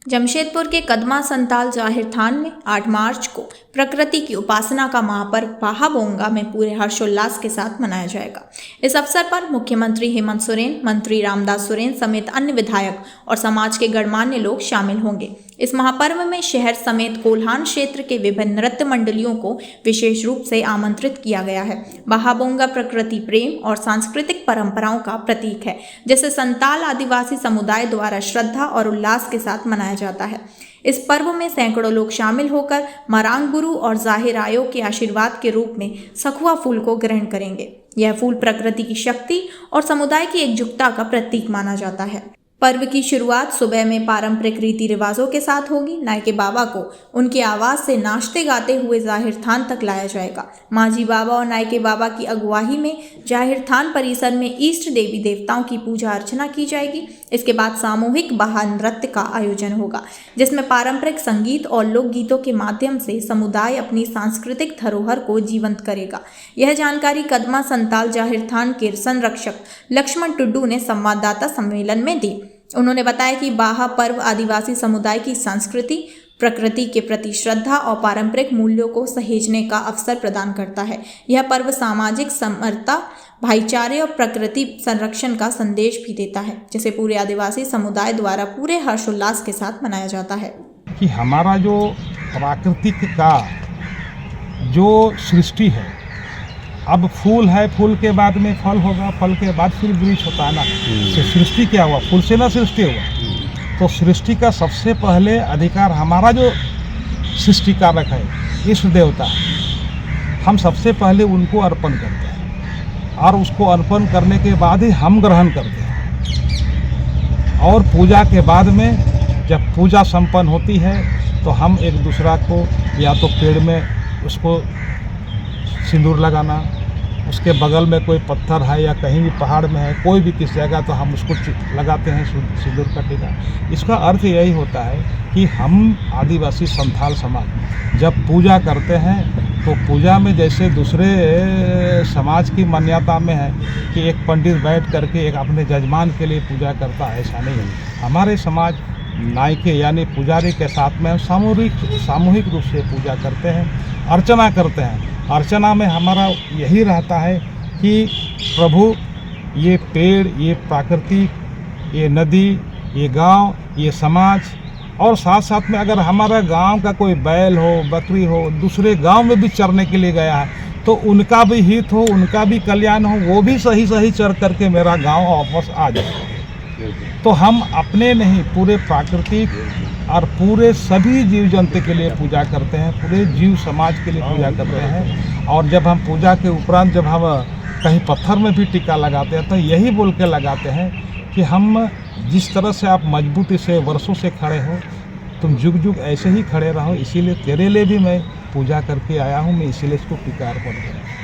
जमशेदपुर के कदमा संताल जाहिर थान में 8 मार्च को प्रकृति की उपासना का महापर्व बाहाबोंगा में पूरे हर्षोल्लास के साथ मनाया जाएगा। इस अवसर पर मुख्यमंत्री हेमंत सोरेन, मंत्री रामदास सोरेन समेत अन्य विधायक और समाज के गणमान्य लोग शामिल होंगे। इस महापर्व में शहर समेत कोल्हान क्षेत्र के विभिन्न नृत्य मंडलियों को विशेष रूप से आमंत्रित किया गया है। बाहाबोंगा प्रकृति प्रेम और सांस्कृतिक परंपराओं का प्रतीक है, जिसे संताल आदिवासी समुदाय द्वारा श्रद्धा और उल्लास के साथ मनाया जाता है। इस पर्व में सैकड़ों लोग शामिल होकर मरांग गुरु और जाहिर आयो के आशीर्वाद के रूप में सखुआ फूल को ग्रहण करेंगे। यह फूल प्रकृति की शक्ति और समुदाय की एकजुटता का प्रतीक माना जाता है। पर्व की शुरुआत सुबह में पारंपरिक रीति रिवाजों के साथ होगी। नायके बाबा को उनकी आवाज से नाचते गाते हुए जाहिर थान तक लाया जाएगा। मांझी बाबा और नायके बाबा की अगुवाई में जाहिर थान परिसर में इष्ट देवी देवताओं की पूजा अर्चना की जाएगी। इसके बाद सामूहिक बाहा नृत्य का आयोजन होगा, जिसमें पारंपरिक संगीत और लोकगीतों के माध्यम से समुदाय अपनी सांस्कृतिक धरोहर को जीवंत करेगा। यह जानकारी कदमा संताल जाहिर थान के संरक्षक लक्ष्मण टुड्डू ने संवाददाता सम्मेलन में दी। उन्होंने बताया कि बाहा पर्व आदिवासी समुदाय की संस्कृति, प्रकृति के प्रति श्रद्धा और पारंपरिक मूल्यों को सहेजने का अवसर प्रदान करता है। यह पर्व सामाजिक समरसता, भाईचारे और प्रकृति संरक्षण का संदेश भी देता है, जिसे पूरे आदिवासी समुदाय द्वारा पूरे हर्षोल्लास के साथ मनाया जाता है। कि हमारा जो प्राकृतिक का जो सृष्टि है, अब फूल है, फूल के बाद में फल होगा, फल के बाद फिर वृक्ष होता है ना। तो सृष्टि क्या हुआ? फूल से ना सृष्टि हुआ। तो सृष्टि का सबसे पहले अधिकार हमारा जो सृष्टि कारक है, ईष्ट देवता, हम सबसे पहले उनको अर्पण करते हैं और उसको अर्पण करने के बाद ही हम ग्रहण करते हैं। और पूजा के बाद में जब पूजा संपन्न होती है तो हम एक दूसरा को या तो पेड़ में उसको सिंदूर लगाना, उसके बगल में कोई पत्थर है या कहीं भी पहाड़ में है, कोई भी किस जगह, तो हम उसको लगाते हैं सिंदूर का टीका। इसका अर्थ यही होता है कि हम आदिवासी संथाल समाज जब पूजा करते हैं तो पूजा में जैसे दूसरे समाज की मान्यता में है कि एक पंडित बैठ करके एक अपने जजमान के लिए पूजा करता है, ऐसा नहीं है। हमारे समाज नायके यानी पुजारी के साथ में सामूहिक रूप से पूजा करते हैं, अर्चना करते हैं। अर्चना में हमारा यही रहता है कि प्रभु, ये पेड़, ये प्रकृति, ये नदी, ये गांव, ये समाज, और साथ साथ में अगर हमारा गांव का कोई बैल हो, बकरी हो, दूसरे गांव में भी चरने के लिए गया है तो उनका भी हित हो, उनका भी कल्याण हो, वो भी सही चर करके मेरा गांव वापस आ जाए। तो हम अपने नहीं, पूरे प्राकृतिक और पूरे सभी जीव जंतु के लिए पूजा करते हैं, पूरे जीव समाज के लिए पूजा करते हैं। और जब हम पूजा के उपरांत जब हम कहीं पत्थर में भी टीका लगाते हैं तो यही बोल के लगाते हैं कि हम जिस तरह से आप मजबूती से वर्षों से खड़े हो, तुम जुग जुग ऐसे ही खड़े रहो, इसीलिए तेरे लिए भी मैं पूजा करके आया हूँ, मैं इसीलिए इसको टीका अर्पण करूँ।